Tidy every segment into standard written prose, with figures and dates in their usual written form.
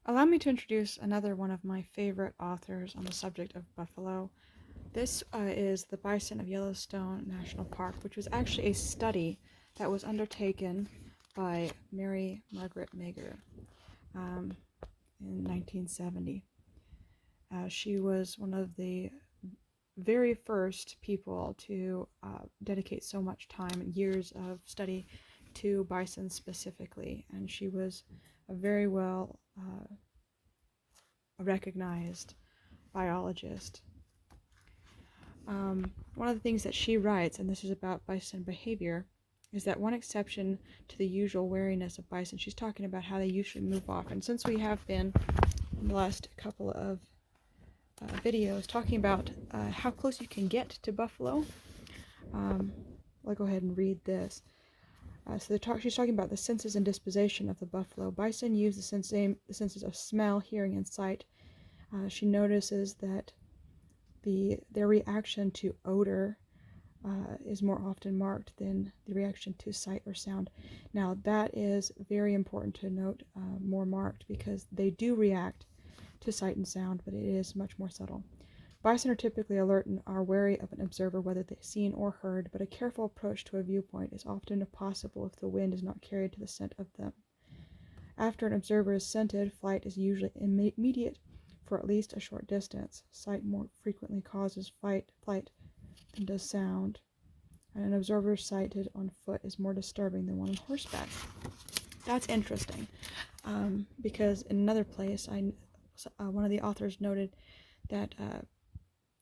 Allow me to introduce another one of my favorite authors on the subject of buffalo. This is The Bison of Yellowstone National Park, which was actually a study that was undertaken by Margaret Meagher in 1970. She was one of the very first people to dedicate so much time and years of study to bison specifically, and she was a very well recognized biologist. One of the things that she writes, and this is about bison behavior, is that one exception to the usual wariness of bison, she's talking about how they usually move off. And since we have been, in the last couple of videos, talking about how close you can get to buffalo, I'll go ahead and read this. She's talking about the senses and disposition of the buffalo. Bison use the senses of smell, hearing, and sight. She notices that their reaction to odor is more often marked than the reaction to sight or sound. Now that is very important to note, more marked, because they do react to sight and sound, but it is much more subtle. Bison are typically alert and are wary of an observer, whether they're seen or heard, but a careful approach to a viewpoint is often impossible if the wind is not carried to the scent of them. After an observer is scented, flight is usually immediate for at least a short distance. Sight more frequently causes flight than does sound, and an observer sighted on foot is more disturbing than one on horseback. That's interesting, because in another place, one of the authors noted that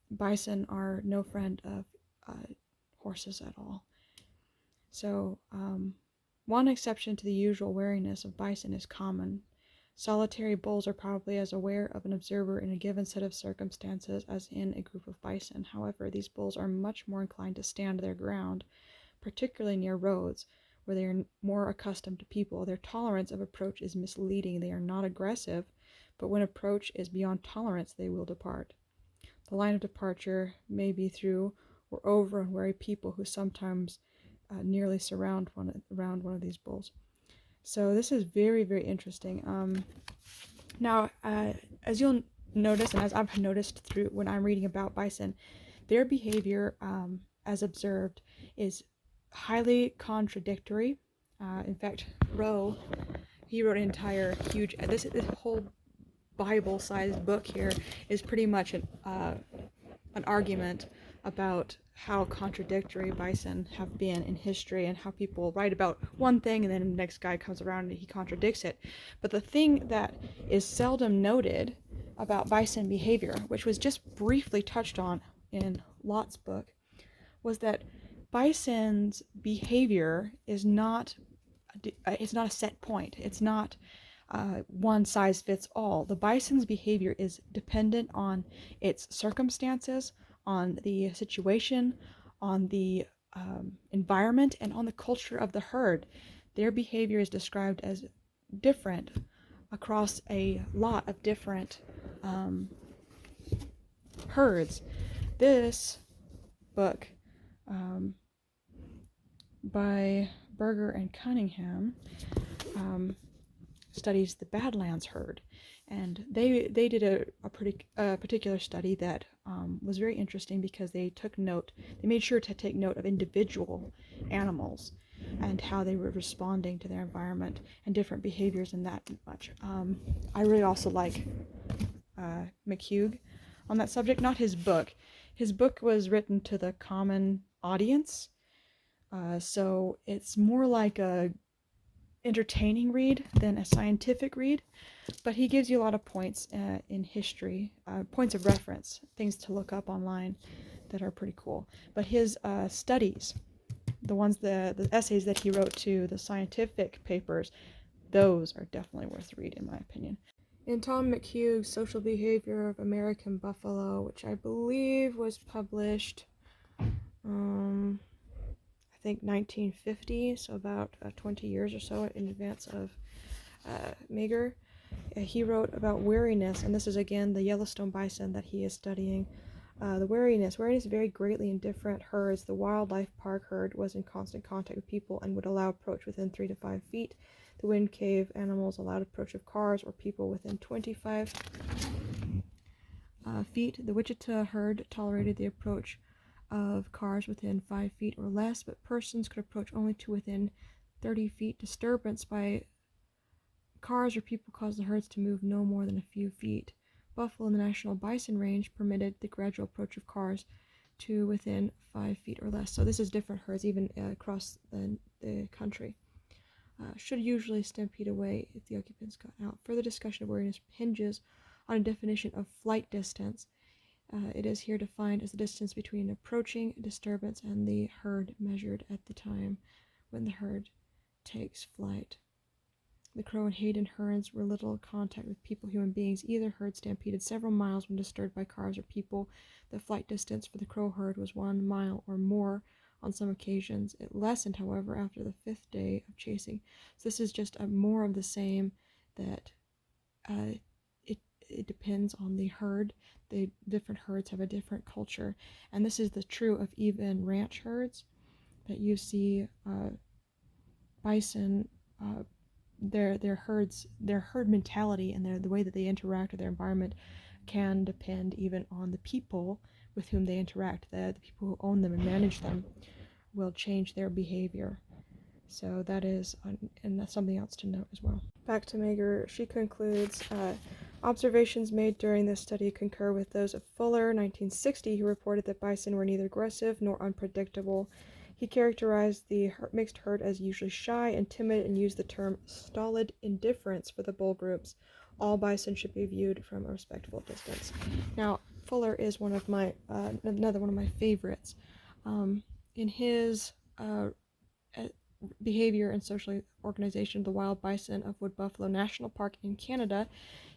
bison are no friend of horses at all. So, one exception to the usual wariness of bison is common. Solitary bulls are probably as aware of an observer in a given set of circumstances as in a group of bison. However, these bulls are much more inclined to stand their ground, particularly near roads, where they are more accustomed to people. Their tolerance of approach is misleading. They are not aggressive, but when approach is beyond tolerance, they will depart. The line of departure may be through or over unwary people who sometimes nearly surround around one of these bulls. So this is very, very interesting. Now, as you'll notice, and as I've noticed through when I'm reading about bison, their behavior, as observed, is highly contradictory. In fact, Rowe, he wrote an entire huge, this whole Bible-sized book here is pretty much an argument about how contradictory bison have been in history, and how people write about one thing and then the next guy comes around and he contradicts it. But the thing that is seldom noted about bison behavior, which was just briefly touched on in Lott's book, was that bison's behavior is not a set point. It's not one size fits all. The bison's behavior is dependent on its circumstances, on the situation, on the environment, and on the culture of the herd. Their behavior is described as different across a lot of different herds. This book by Berger and Cunningham studies the Badlands herd, and they did a particular study that was very interesting, because they made sure to take note of individual animals and how they were responding to their environment and different behaviors and that much. I really also like McHugh on that subject. Not his book. His book was written to the common audience, so it's more like a entertaining read than a scientific read, but he gives you a lot of points in history, points of reference, things to look up online that are pretty cool. But his studies, the essays that he wrote to the scientific papers, those are definitely worth reading, in my opinion. In Tom McHugh's Social Behavior of American Buffalo, which I believe was published I think 1950, so about 20 years or so in advance of Meagher. He wrote about wariness, and this is again the Yellowstone bison that he is studying. The wariness varied greatly in different herds. The wildlife park herd was in constant contact with people and would allow approach within 3 to 5 feet. The wind cave animals allowed approach of cars or people within 25 feet. The Wichita herd tolerated the approach of cars within 5 feet or less, but persons could approach only to within 30 feet. Disturbance by cars or people caused the herds to move no more than a few feet. Buffalo and the National Bison Range permitted the gradual approach of cars to within 5 feet or less. So this is different herds even across the country. Should usually stampede away if the occupants got out. Further discussion of wariness hinges on a definition of flight distance. It is here defined as the distance between approaching disturbance and the herd measured at the time when the herd takes flight. The crow and Hayden herds were little in contact with people, human beings. Either herd stampeded several miles when disturbed by cars or people. The flight distance for the crow herd was 1 mile or more on some occasions. It lessened, however, after the 5th day of chasing. So this is just more of the same, that it depends on the herd. The different herds have a different culture. And this is true of even ranch herds, that you see bison, their herd mentality and the way that they interact with their environment can depend even on the people with whom they interact. The people who own them and manage them will change their behavior. So that is, and that's something else to note as well. Back to Meagher, she concludes, observations made during this study concur with those of Fuller, 1960, who reported that bison were neither aggressive nor unpredictable. He characterized the mixed herd as usually shy and timid and used the term stolid indifference for the bull groups. All bison should be viewed from a respectful distance. Now, Fuller is another one of my favorites. In his Behavior and Social Organization of the Wild Bison of Wood Buffalo National Park in Canada,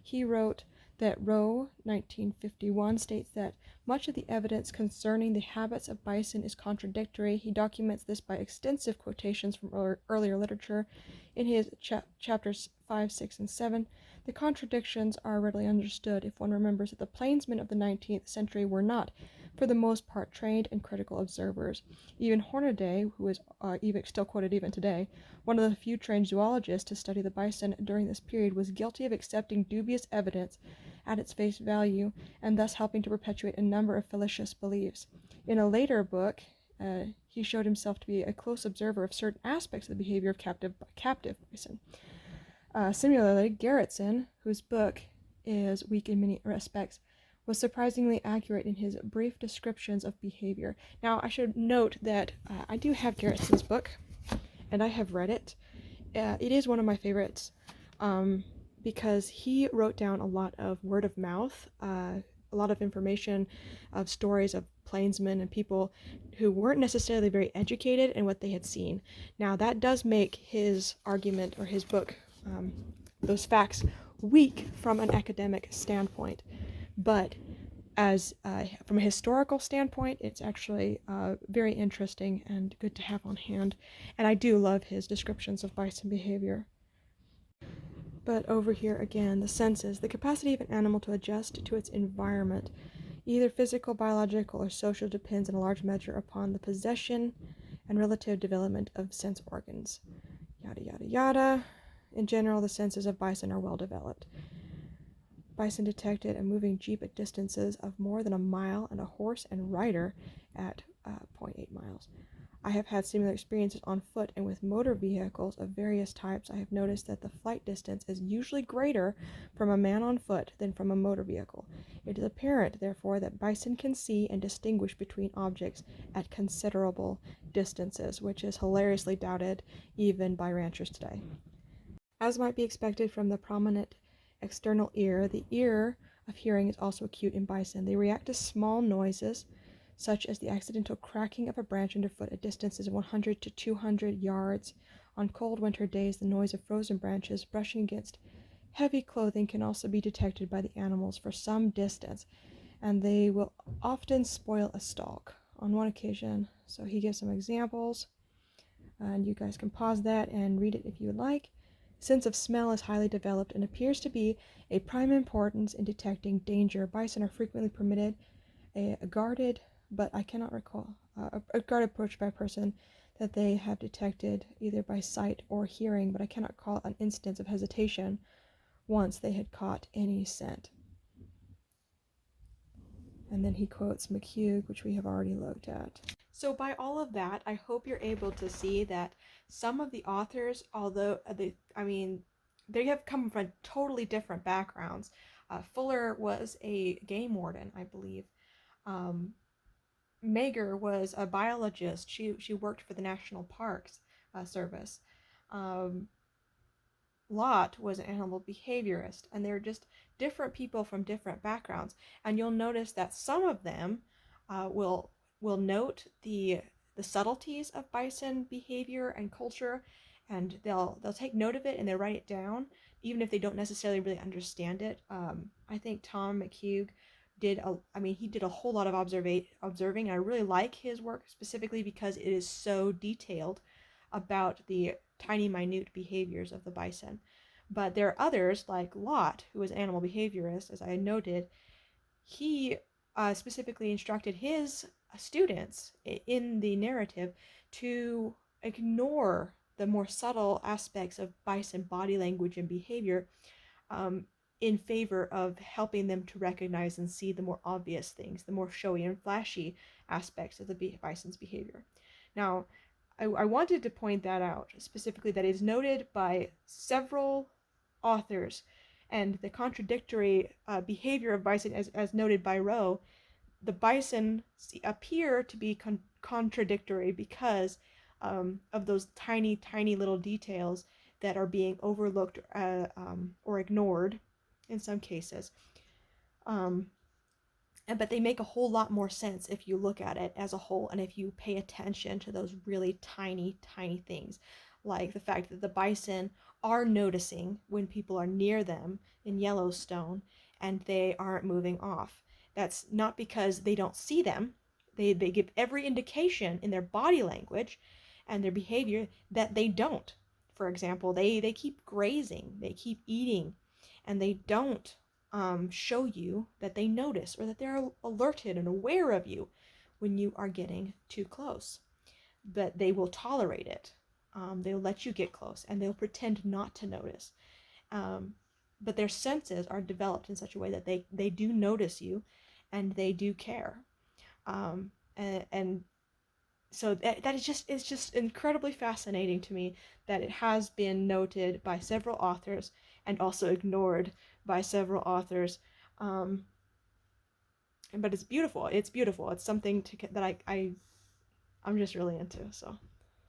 he wrote that Rowe, 1951, states that much of the evidence concerning the habits of bison is contradictory. He documents this by extensive quotations from earlier literature. In his chapters 5, 6, and 7, the contradictions are readily understood if one remembers that the plainsmen of the 19th century were not, for the most part, trained and critical observers. Even Hornaday, who is still quoted even today, one of the few trained zoologists to study the bison during this period, was guilty of accepting dubious evidence at its face value, and thus helping to perpetuate a number of fallacious beliefs. In a later book, he showed himself to be a close observer of certain aspects of the behavior of captive bison. Similarly, Gerritsen, whose book is weak in many respects, was surprisingly accurate in his brief descriptions of behavior. Now, I should note that I do have Gerritsen's book, and I have read it. It is one of my favorites because he wrote down a lot of word of mouth, a lot of information of stories of plainsmen and people who weren't necessarily very educated in what they had seen. Now, that does make his argument or his book, those facts, weak from an academic standpoint. But as from a historical standpoint, it's actually very interesting and good to have on hand. And I do love his descriptions of bison behavior. But over here again, the senses, the capacity of an animal to adjust to its environment, either physical, biological, or social, depends in a large measure upon the possession and relative development of sense organs. Yada, yada, yada. In general, the senses of bison are well developed. Bison detected a moving jeep at distances of more than a mile and a horse and rider at 0.8 miles. I have had similar experiences on foot and with motor vehicles of various types. I have noticed that the flight distance is usually greater from a man on foot than from a motor vehicle. It is apparent, therefore, that bison can see and distinguish between objects at considerable distances, which is hilariously doubted even by ranchers today. As might be expected from the prominent external ear, the ear of hearing is also acute in bison. They react to small noises, such as the accidental cracking of a branch underfoot at distances of 100 to 200 yards. On cold winter days, the noise of frozen branches brushing against heavy clothing can also be detected by the animals for some distance, and they will often spoil a stalk. On one occasion, so he gives some examples, and you guys can pause that and read it if you would like. Sense of smell is highly developed and appears to be a prime importance in detecting danger. Bison are frequently permitted a guarded, but I cannot recall, a guarded approach by a person that they have detected either by sight or hearing, but I cannot call an instance of hesitation once they had caught any scent. And then he quotes McHugh, which we have already looked at. So by all of that, I hope you're able to see that some of the authors, although they have come from totally different backgrounds. Fuller was a game warden, I believe. Meagher was a biologist. She worked for the National Parks Service. Lott was an animal behaviorist, and they're just different people from different backgrounds. And you'll notice that some of them will note the subtleties of bison behavior and culture, and they'll take note of it and they'll write it down, even if they don't necessarily really understand it. I think Tom McHugh did a whole lot of observing, and I really like his work specifically because it is so detailed about the tiny minute behaviors of the bison. But there are others like Lott, who was an animal behaviorist, as I noted. He specifically instructed his students in the narrative to ignore the more subtle aspects of bison body language and behavior, in favor of helping them to recognize and see the more obvious things, the more showy and flashy aspects of the bison's behavior. Now, I wanted to point that out specifically, that is noted by several authors, and the contradictory behavior of bison, as noted by Rowe. The bison appear to be contradictory because of those tiny, tiny little details that are being overlooked or ignored in some cases. But they make a whole lot more sense if you look at it as a whole and if you pay attention to those really tiny, tiny things, like the fact that the bison are noticing when people are near them in Yellowstone and they aren't moving off. That's not because they don't see them. They give every indication in their body language and their behavior that they don't. For example, they keep grazing, they keep eating, and they don't show you that they notice or that they're alerted and aware of you when you are getting too close. But they will tolerate it. They'll let you get close, and they'll pretend not to notice. But their senses are developed in such a way that they do notice you, and they do care. And so that is just incredibly fascinating to me that it has been noted by several authors and also ignored by several authors. But it's beautiful. It's something that I'm just really into. So